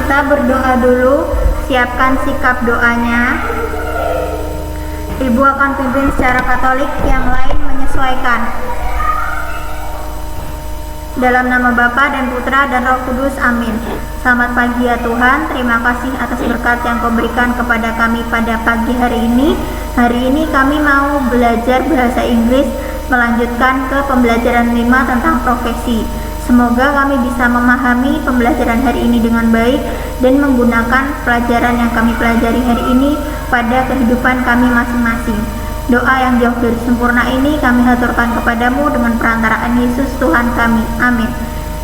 kita berdoa dulu. Siapkan sikap doanya. Ibu akan pimpin secara Katolik, yang lain menyesuaikan. Dalam nama Bapa dan Putra dan Roh Kudus, amin. Selamat pagi ya Tuhan, terima kasih atas berkat yang Kau berikan kepada kami pada pagi hari ini. Hari ini kami mau belajar bahasa Inggris, melanjutkan ke pembelajaran 5 tentang profesi. Semoga kami bisa memahami pembelajaran hari ini dengan baik dan menggunakan pelajaran yang kami pelajari hari ini pada kehidupan kami masing-masing. Doa yang jauh dari sempurna ini kami haturkan kepadamu dengan perantaraan Yesus Tuhan kami. Amin.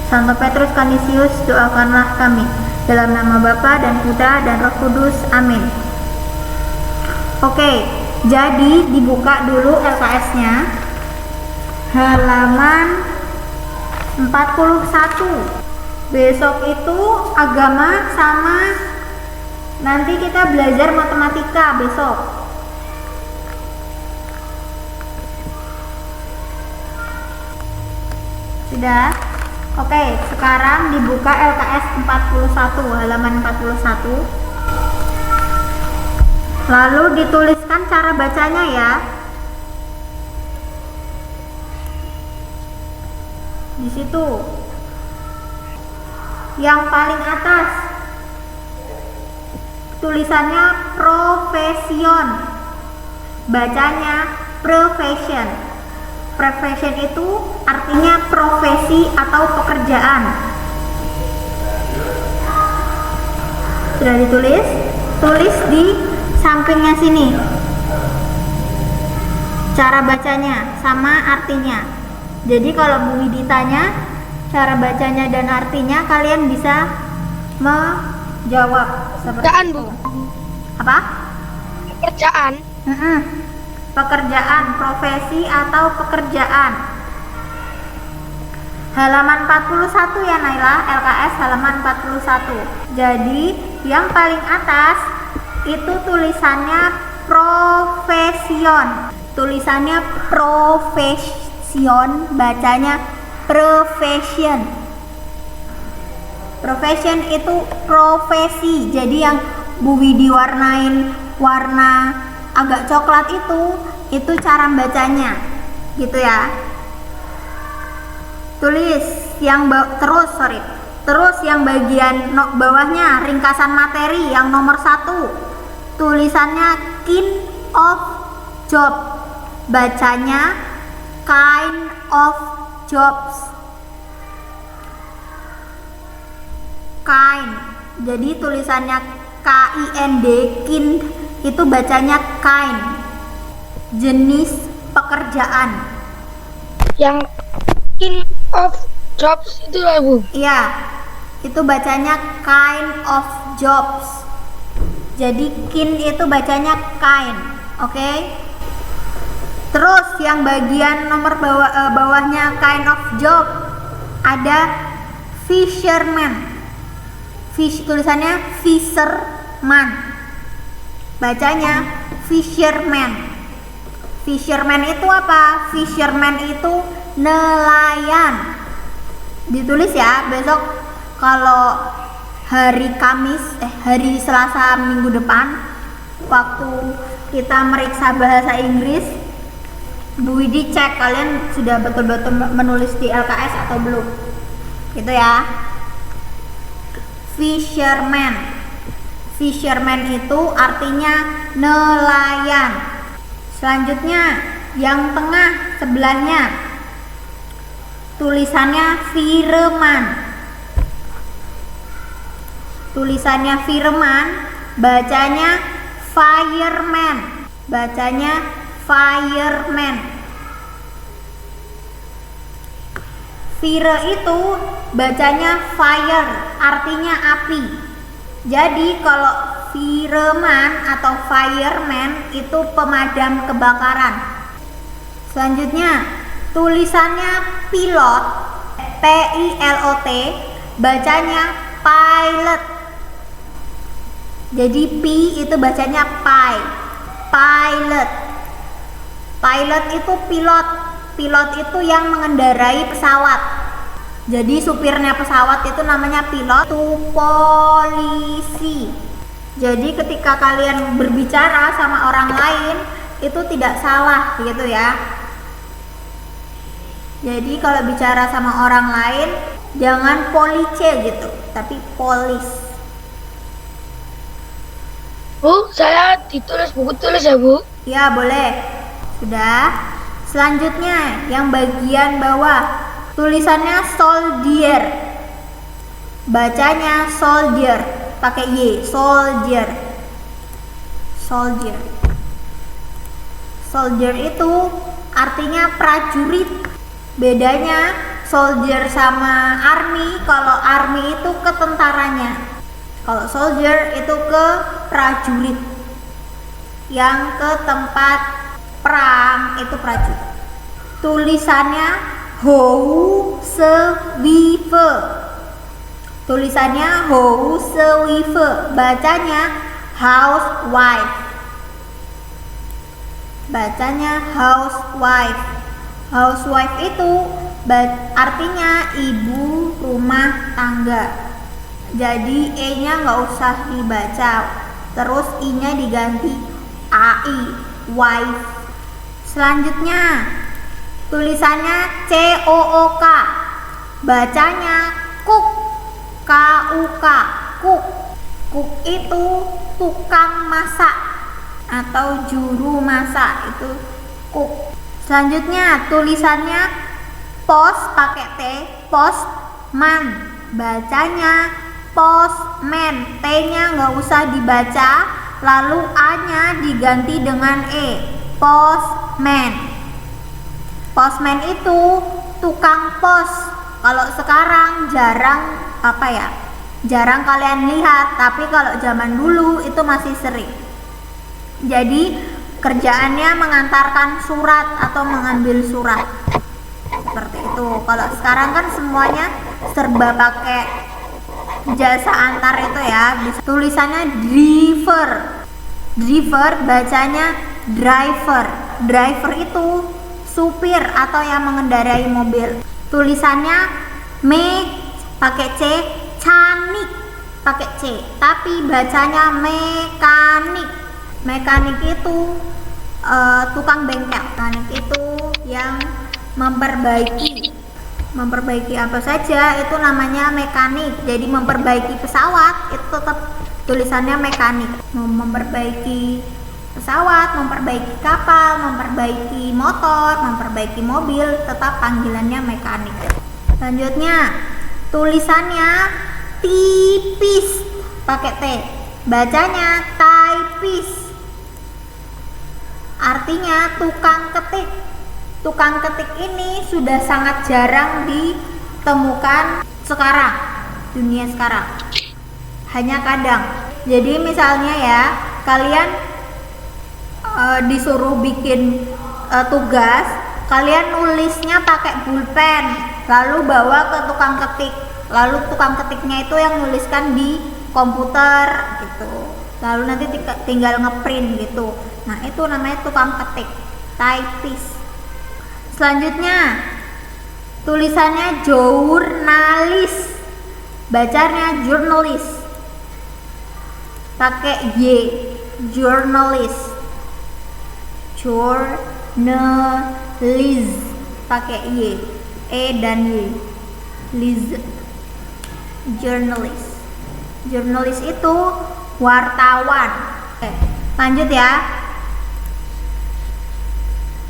Santo Petrus Canisius, doakanlah kami. Dalam nama Bapa dan Putra dan Roh Kudus. Amin. Oke, jadi dibuka dulu LKS-nya. Halaman 41. Besok itu agama sama nanti kita belajar matematika besok. Sudah? Oke, sekarang dibuka LKS 41, halaman 41. Lalu dituliskan cara bacanya ya. Di situ. Yang paling atas tulisannya profession. Bacanya profession. Profession itu artinya profesi atau pekerjaan. Sudah ditulis? Tulis di sampingnya sini. Cara bacanya sama artinya. Jadi kalau Bu Widi tanya cara bacanya dan artinya, kalian bisa menjawab seperti Pekerjaan, itu. Bu. Apa? Pekerjaan. Pekerjaan, profesi atau pekerjaan. Halaman 41 ya Naila, LKS halaman 41. Jadi yang paling atas itu tulisannya profession. Tulisannya profession, bacanya profession. Profession itu profesi. Jadi yang Bu Widi warnain warna agak coklat itu cara bacanya, gitu ya. Tulis yang terus yang bagian bawahnya ringkasan materi yang nomor 1 tulisannya kind of job, bacanya kind of jobs. Kind, jadi tulisannya KIND, kind itu bacanya kind, jenis pekerjaan. Yang kind of jobs itu lah Bu. Iya, itu bacanya kind of jobs. Jadi kind itu bacanya kind, oke? Terus yang bagian nomor bawahnya kind of job ada fisherman. Tulisannya fisherman, bacanya fisherman. Fisherman itu apa? Fisherman itu nelayan. Ditulis ya, besok kalau hari Selasa minggu depan waktu kita meriksa bahasa Inggris, Bu Widi cek kalian sudah betul-betul menulis di LKS atau belum, gitu ya. Fisherman. Fisherman itu artinya nelayan. Selanjutnya yang tengah sebelahnya tulisannya fireman. Tulisannya fireman, bacanya fireman. Bacanya fireman. Fire itu bacanya fire, artinya api. Jadi kalau fireman atau fireman itu pemadam kebakaran. Selanjutnya tulisannya pilot, PILOT, bacanya pilot. Jadi P itu bacanya pilot. Pilot itu pilot. Pilot itu yang mengendarai pesawat. Jadi supirnya pesawat itu namanya pilot, itu polisi. Jadi ketika kalian berbicara sama orang lain itu tidak salah gitu ya. Jadi kalau bicara sama orang lain jangan police gitu, tapi polis. Bu, saya ditulis buku tulis ya, Bu? Ya, boleh. Sudah. Selanjutnya yang bagian bawah tulisannya soldier. Bacanya soldier, pakai Y, soldier. Soldier. Soldier itu artinya prajurit. Bedanya soldier sama army, kalau army itu ke tentaranya. Kalau soldier itu ke prajurit. Yang ke tempat perang itu prajurit. Tulisannya Housewife. Tulisannya Housewife, bacanya housewife. Bacanya housewife. Housewife itu artinya ibu rumah tangga. Jadi E-nya nggak usah dibaca, terus I-nya diganti AI, wife. Selanjutnya tulisannya COOK, bacanya cook, KUK, cook. Cook itu tukang masak atau juru masak, itu cook. Selanjutnya tulisannya post, pakai T, postman, bacanya postman. T-nya nggak usah dibaca, lalu A-nya diganti dengan E, postman. Postman itu tukang pos. Kalau sekarang jarang jarang kalian lihat, tapi kalau zaman dulu itu masih sering. Jadi kerjaannya mengantarkan surat atau mengambil surat, seperti itu. Kalau sekarang kan semuanya serba pakai jasa antar itu ya. Tulisannya driver. Driver bacanya driver. Driver itu supir atau yang mengendarai mobil. Tulisannya pakai C, canik pakai C, tapi bacanya mekanik. Mekanik itu tukang bengkel. Mekanik itu yang memperbaiki apa saja itu namanya mekanik. Jadi memperbaiki pesawat itu tetap tulisannya mekanik. Memperbaiki pesawat, memperbaiki kapal, memperbaiki motor, memperbaiki mobil, tetap panggilannya mekanik. Selanjutnya tulisannya tipis, pakai T, bacanya typist. Artinya tukang ketik. Tukang ketik ini sudah sangat jarang ditemukan sekarang, dunia sekarang. Hanya kadang. Jadi misalnya ya, kalian disuruh bikin tugas, kalian nulisnya pakai pulpen, lalu bawa ke tukang ketik, lalu tukang ketiknya itu yang nuliskan di komputer gitu, lalu nanti tinggal ngeprint gitu. Nah itu namanya tukang ketik, typist. Selanjutnya tulisannya jurnalis, bacanya jurnalis, pakai Y, jurnalis. Journalist pakai Y, E dan Y, Liz. Journalist. Jurnalis itu wartawan. Lanjut ya.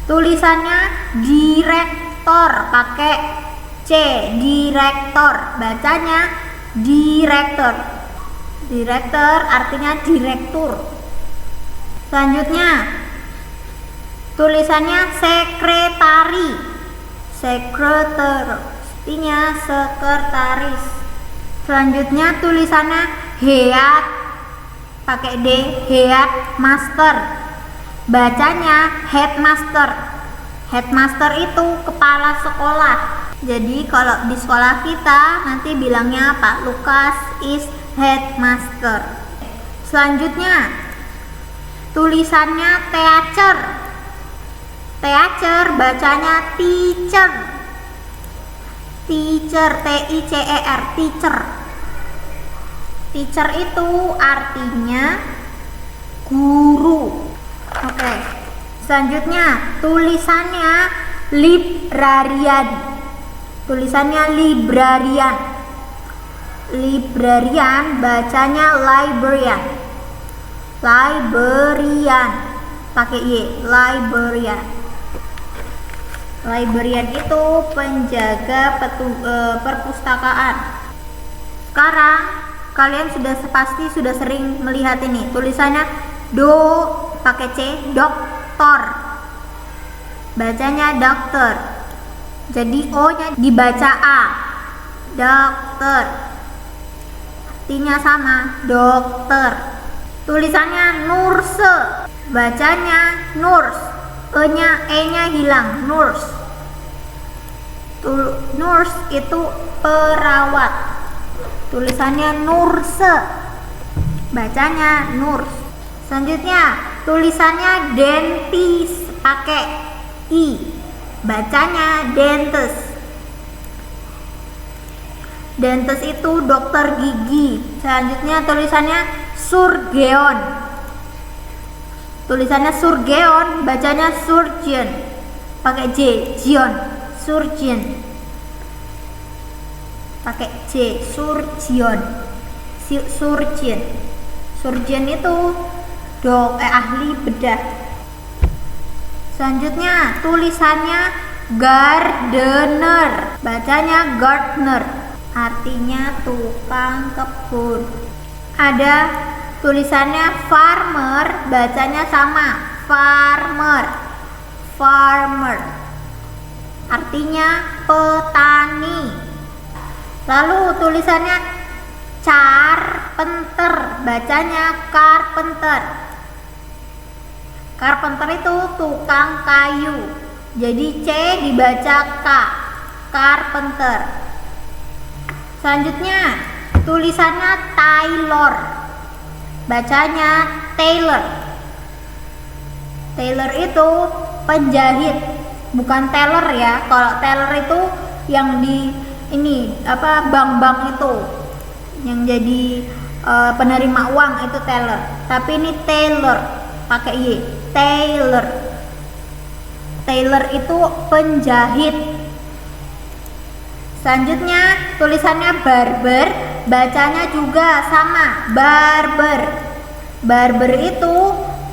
Tulisannya direktor, pakai C, direktor, bacanya direktor. Direktor artinya direktur. Selanjutnya tulisannya sekretari, artinya sekretaris. Selanjutnya tulisannya head, pakai D, head master, bacanya headmaster. Headmaster itu kepala sekolah. Jadi kalau di sekolah kita nanti bilangnya Pak Lukas is headmaster. Selanjutnya tulisannya teacher. Teacher bacanya teacher. Teacher, T-I-C-E-R, teacher. Teacher itu artinya guru. Oke. Selanjutnya tulisannya librarian. Tulisannya librarian. Librarian bacanya librarian. Librarian pakai Y, librarian. Librarian itu penjaga perpustakaan. Sekarang kalian pasti sudah sering melihat ini. Tulisannya pakai C, doktor. Bacanya dokter. Jadi O-nya dibaca A. Dokter. Artinya sama, dokter. Tulisannya nurse. Bacanya nurse. E-nya hilang, nurse. Nurse itu perawat. Tulisannya nurse. Bacanya nurse. Selanjutnya tulisannya dentist pakai I. Bacanya dentist. Dentist itu dokter gigi. Selanjutnya tulisannya surgeon. Tulisannya surgeon, bacanya surgeon. Pakai J, Jion, surgeon. Pakai J, surgeon. Surgeon. Surgeon itu ahli bedah. Selanjutnya tulisannya gardener. Bacanya gardener. Artinya tukang kebun. Ada tulisannya farmer, bacanya sama, farmer. Farmer artinya petani. Lalu tulisannya carpenter, bacanya carpenter. Carpenter itu tukang kayu. Jadi C dibaca K, carpenter. Selanjutnya tulisannya tailor. Bacanya tailor. Tailor itu penjahit, bukan tailor ya. Kalau tailor itu yang di bank-bank itu yang jadi penerima uang itu tailor. Tapi ini tailor pakai Y, tailor. Tailor itu penjahit. Selanjutnya tulisannya barber, bacanya juga sama, barber. Barber itu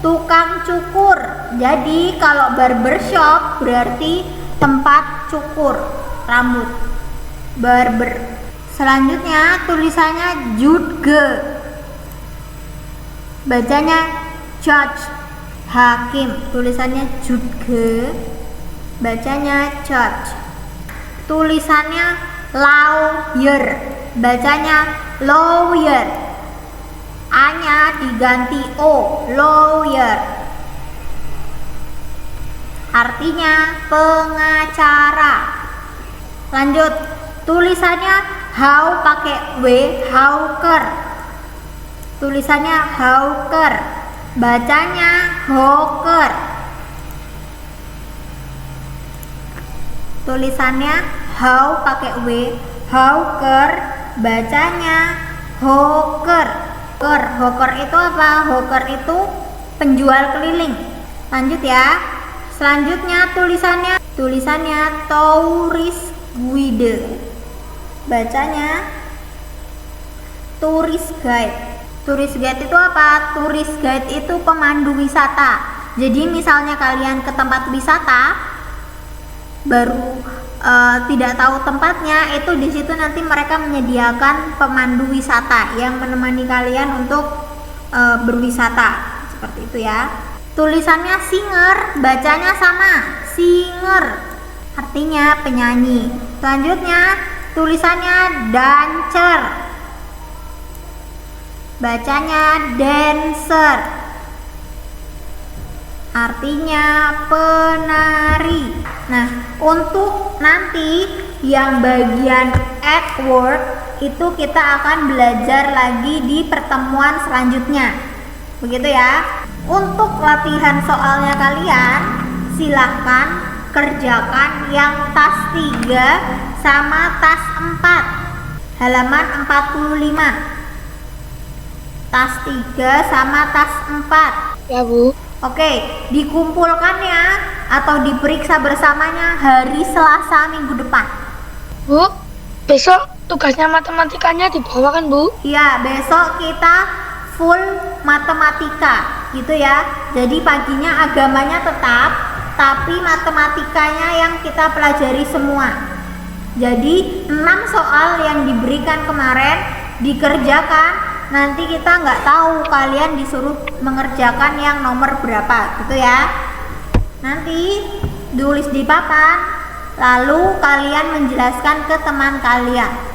tukang cukur. Jadi kalau barber shop berarti tempat cukur rambut. Barber. Selanjutnya tulisannya judge. Bacanya judge, hakim. Tulisannya judge, bacanya judge. Tulisannya lawyer, bacanya lawyer. A-nya diganti O, lawyer. Artinya pengacara. Lanjut, tulisannya how pakai W, hawker. Tulisannya hawker, bacanya hawker. Tulisannya how pakai W, hawker, bacanya hawker. Hawker itu apa? Hawker itu penjual keliling. Lanjut ya. Selanjutnya tulisannya tourist guide. Bacanya tourist guide. Tourist guide itu apa? Tourist guide itu pemandu wisata. Jadi misalnya kalian ke tempat wisata baru tidak tahu tempatnya, itu di situ nanti mereka menyediakan pemandu wisata yang menemani kalian untuk berwisata, seperti itu ya. Tulisannya singer, bacanya sama, singer, artinya penyanyi. Selanjutnya tulisannya dancer, bacanya dancer, artinya penari. Nah, untuk nanti yang bagian act word itu kita akan belajar lagi di pertemuan selanjutnya. Begitu ya. Untuk latihan soalnya kalian silahkan kerjakan yang tas 3 sama tas 4 halaman 45. Tas 3 sama tas 4. Ya, Bu. Oke, dikumpulkan ya atau diperiksa bersamanya hari Selasa minggu depan. Bu, besok tugasnya matematikanya dibawa kan, Bu? Iya, besok kita full matematika gitu ya. Jadi paginya agamanya tetap, tapi matematikanya yang kita pelajari semua. Jadi 6 soal yang diberikan kemarin dikerjakan. Nanti kita nggak tahu kalian disuruh mengerjakan yang nomor berapa gitu ya. Nanti tulis di papan, lalu kalian menjelaskan ke teman kalian.